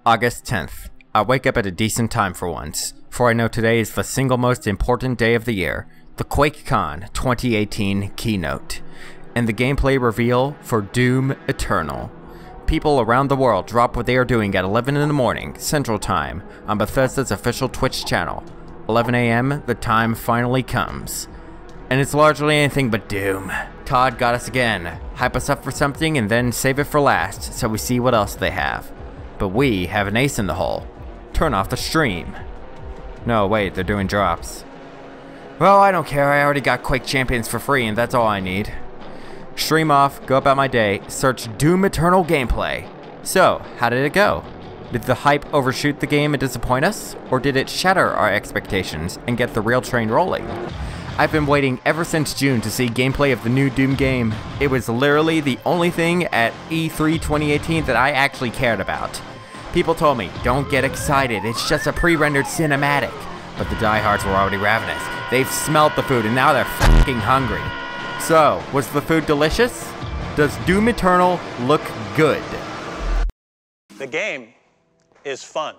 August 10th. I wake up at a decent time for once, for I know today is the single most important day of the year, the QuakeCon 2018 keynote, and the gameplay reveal for Doom Eternal. People around the world drop what they are doing at 11 in the morning, Central Time, on Bethesda's official Twitch channel. 11 AM, the time finally comes. And it's largely anything but Doom. COD got us again. Hype us up for something and then save it for last, so we see what else they have. But we have an ace in the hole. Turn off the stream. No, wait, they're doing drops. Well, I don't care, I already got Quake Champions for free and that's all I need. Stream off, go about my day, search Doom Eternal gameplay. So, how did it go? Did the hype overshoot the game and disappoint us? Or did it shatter our expectations and get the real train rolling? I've been waiting ever since June to see gameplay of the new Doom game. It was literally the only thing at E3 2018 that I actually cared about. People told me, don't get excited, it's just a pre-rendered cinematic. But the diehards were already ravenous. They've smelled the food and now they're fucking hungry. So, was the food delicious? Does Doom Eternal look good? The game is fun.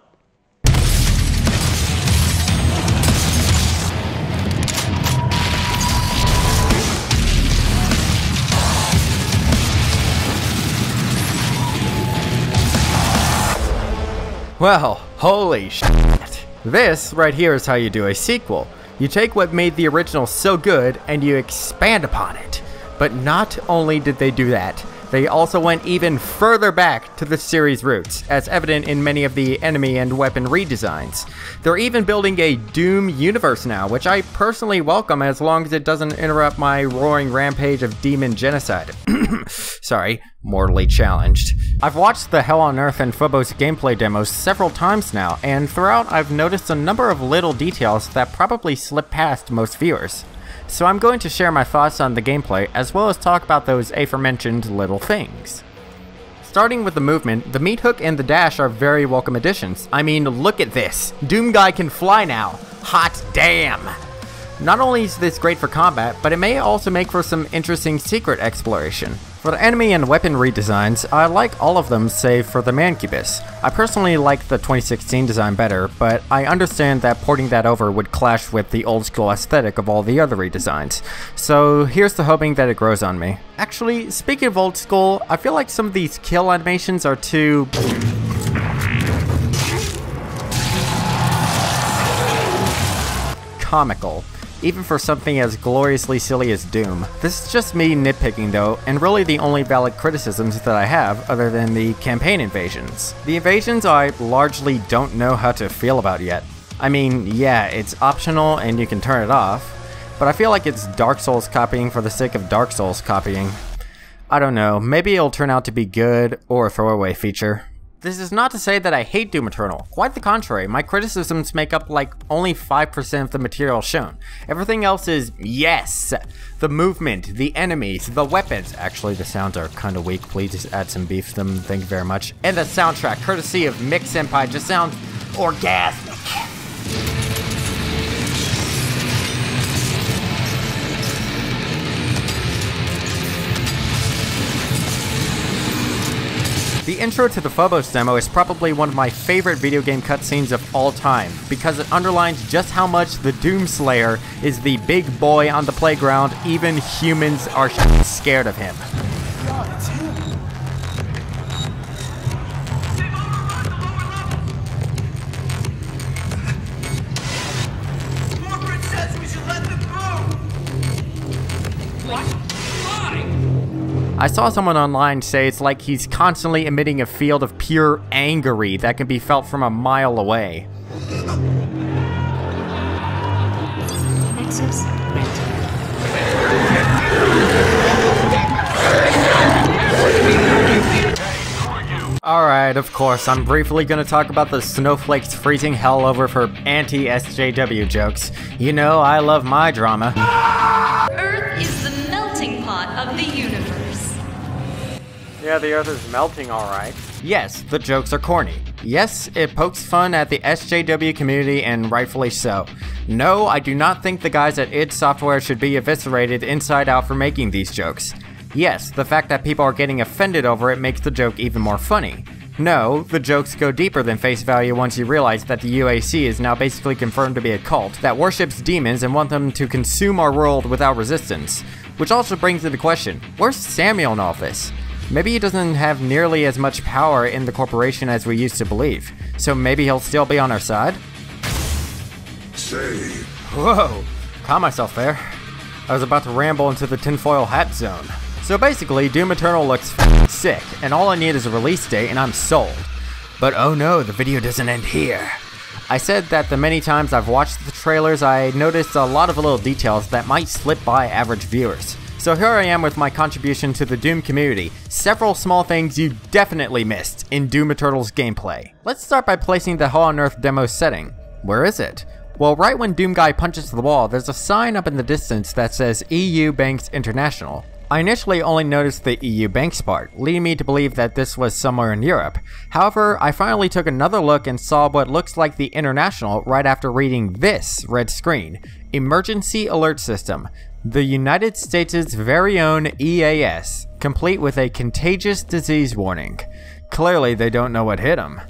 Well, holy shit. This right here is how you do a sequel. You take what made the original so good and you expand upon it. But not only did they do that, they also went even further back to the series' roots, as evident in many of the enemy and weapon redesigns. They're even building a Doom universe now, which I personally welcome as long as it doesn't interrupt my roaring rampage of demon genocide. Sorry, mortally challenged. I've watched the Hell on Earth and Phobos gameplay demos several times now, and throughout I've noticed a number of little details that probably slip past most viewers. So I'm going to share my thoughts on the gameplay, as well as talk about those aforementioned little things. Starting with the movement, the meat hook and the dash are very welcome additions. I mean, look at this! Doom Guy can fly now! Hot damn! Not only is this great for combat, but it may also make for some interesting secret exploration. For the enemy and weapon redesigns, I like all of them save for the Mancubus. I personally like the 2016 design better, but I understand that porting that over would clash with the old school aesthetic of all the other redesigns. So here's to hoping that it grows on me. Actually, speaking of old school, I feel like some of these kill animations are too comical, even for something as gloriously silly as Doom. This is just me nitpicking though, and really the only valid criticisms that I have other than the campaign invasions. The invasions I largely don't know how to feel about yet. I mean, yeah, it's optional and you can turn it off, but I feel like it's Dark Souls copying for the sake of Dark Souls copying. I don't know, maybe it'll turn out to be good or a throwaway feature. This is not to say that I hate Doom Eternal. Quite the contrary, my criticisms make up like only 5% of the material shown. Everything else is yes! The movement, the enemies, the weapons. Actually, the sounds are kinda weak, please just add some beef to them, thank you very much. And the soundtrack, courtesy of Mick Senpai, just sounds orgasmic. The intro to the Phobos demo is probably one of my favorite video game cutscenes of all time, because it underlines just how much the Doomslayer is the big boy on the playground. Even humans are scared of him. God, it's him. Corporate says we should let them through. What? Why? I saw someone online say it's like he's constantly emitting a field of pure angery that can be felt from a mile away. Access granted. Alright, of course, I'm briefly gonna talk about the snowflakes freezing hell over for anti-SJW jokes. You know, I love my drama. Earth is the melting pot of the universe. Yeah, the Earth is melting alright. Yes, the jokes are corny. Yes, it pokes fun at the SJW community, and rightfully so. No, I do not think the guys at id Software should be eviscerated inside out for making these jokes. Yes, the fact that people are getting offended over it makes the joke even more funny. No, the jokes go deeper than face value once you realize that the UAC is now basically confirmed to be a cult that worships demons and want them to consume our world without resistance. Which also brings into question, where's Samuel in all this? Maybe he doesn't have nearly as much power in the corporation as we used to believe, so maybe he'll still be on our side? Say. Whoa, calm myself there. I was about to ramble into the tinfoil hat zone. So basically, Doomy Ternal looks sick, and all I need is a release date and I'm sold. But oh no, the video doesn't end here. I said that the many times I've watched the trailers, I noticed a lot of little details that might slip by average viewers. So here I am with my contribution to the Doom community, several small things you definitely missed in Doomy Ternal's gameplay. Let's start by placing the Hell on Earth demo setting. Where is it? Well, right when Doom Guy punches the wall, there's a sign up in the distance that says EU Banks International. I initially only noticed the EU Banks part, leading me to believe that this was somewhere in Europe. However, I finally took another look and saw what looks like the International right after reading this red screen. Emergency Alert System. The United States' very own EAS, complete with a contagious disease warning. Clearly they don't know what hit them.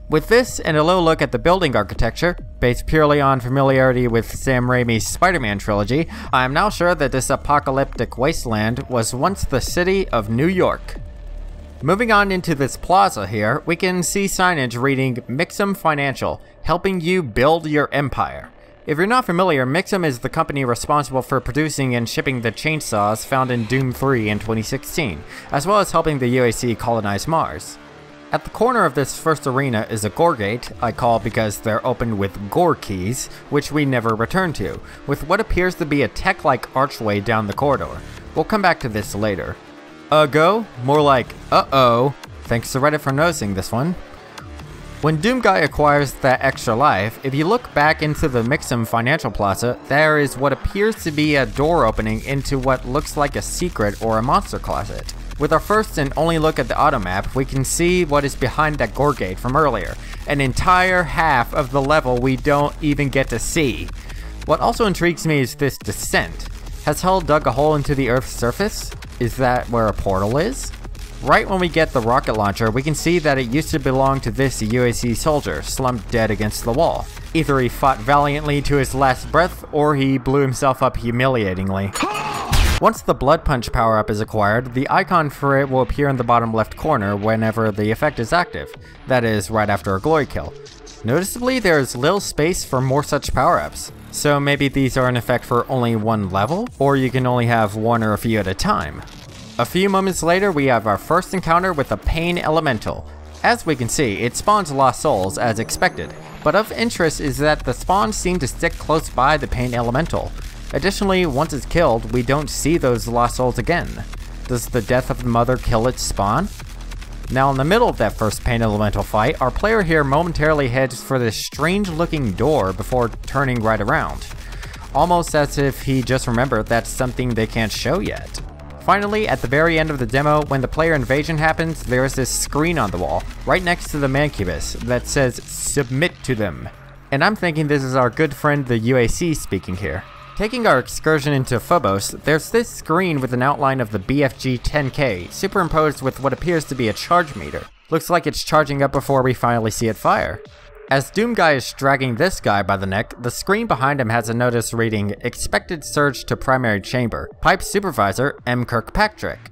With this and a low look at the building architecture, based purely on familiarity with Sam Raimi's Spider-Man trilogy, I am now sure that this apocalyptic wasteland was once the city of New York. Moving on into this plaza here, we can see signage reading Mixum Financial, helping you build your empire. If you're not familiar, Mixum is the company responsible for producing and shipping the chainsaws found in Doom 3 in 2016, as well as helping the UAC colonize Mars. At the corner of this first arena is a gore gate, I call because they're opened with gore keys, which we never return to, with what appears to be a tech-like archway down the corridor. We'll come back to this later. Go? More like, uh-oh. Thanks to Reddit for noticing this one. When Doom Guy acquires that extra life, if you look back into the Mixum Financial Plaza, there is what appears to be a door opening into what looks like a secret or a monster closet. With our first and only look at the auto map, we can see what is behind that gore gate from earlier. An entire half of the level we don't even get to see. What also intrigues me is this descent. Has Hell dug a hole into the Earth's surface? Is that where a portal is? Right when we get the rocket launcher, we can see that it used to belong to this UAC soldier, slumped dead against the wall. Either he fought valiantly to his last breath, or he blew himself up humiliatingly. Once the Blood Punch power-up is acquired, the icon for it will appear in the bottom left corner whenever the effect is active, that is, right after a glory kill. Noticeably, there is little space for more such power-ups, so maybe these are in effect for only one level, or you can only have one or a few at a time. A few moments later, we have our first encounter with a Pain Elemental. As we can see, it spawns lost souls as expected, but of interest is that the spawns seem to stick close by the Pain Elemental. Additionally, once it's killed, we don't see those lost souls again. Does the death of the mother kill its spawn? Now in the middle of that first Pain Elemental fight, our player here momentarily heads for this strange looking door before turning right around. Almost as if he just remembered that's something they can't show yet. Finally, at the very end of the demo, when the player invasion happens, there is this screen on the wall, right next to the Mancubus, that says, "Submit to them." And I'm thinking this is our good friend the UAC speaking here. Taking our excursion into Phobos, there's this screen with an outline of the BFG 10K, superimposed with what appears to be a charge meter. Looks like it's charging up before we finally see it fire. As Doom Guy is dragging this guy by the neck, the screen behind him has a notice reading, "Expected Surge to Primary Chamber, Pipe Supervisor M. Kirkpatrick."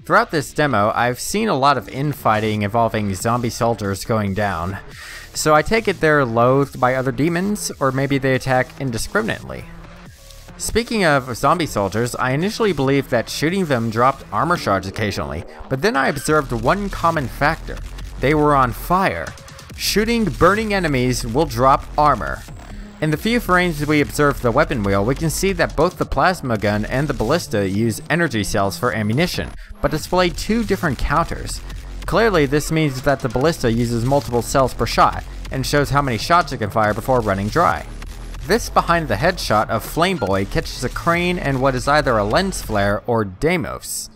Throughout this demo, I've seen a lot of infighting involving zombie soldiers going down, so I take it they're loathed by other demons, or maybe they attack indiscriminately. Speaking of zombie soldiers, I initially believed that shooting them dropped armor shards occasionally, but then I observed one common factor. They were on fire. Shooting burning enemies will drop armor. In the few frames we observe the weapon wheel, we can see that both the plasma gun and the ballista use energy cells for ammunition, but display two different counters. Clearly, this means that the ballista uses multiple cells per shot, and shows how many shots it can fire before running dry. This behind the head shot of Flameboy catches a crane and what is either a lens flare or Deimos.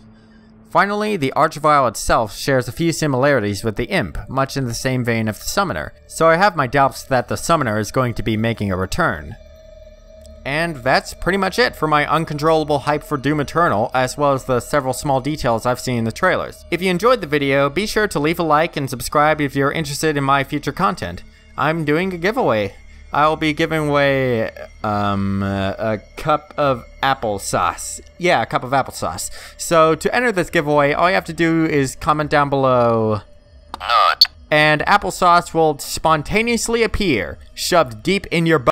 Finally, the Archvile itself shares a few similarities with the Imp, much in the same vein of the Summoner, so I have my doubts that the Summoner is going to be making a return. And that's pretty much it for my uncontrollable hype for Doom Eternal, as well as the several small details I've seen in the trailers. If you enjoyed the video, be sure to leave a like and subscribe if you're interested in my future content. I'm doing a giveaway. I'll be giving away a cup of applesauce. Yeah, a cup of applesauce. So to enter this giveaway, all you have to do is comment down below "nut," and applesauce will spontaneously appear, shoved deep in your butt.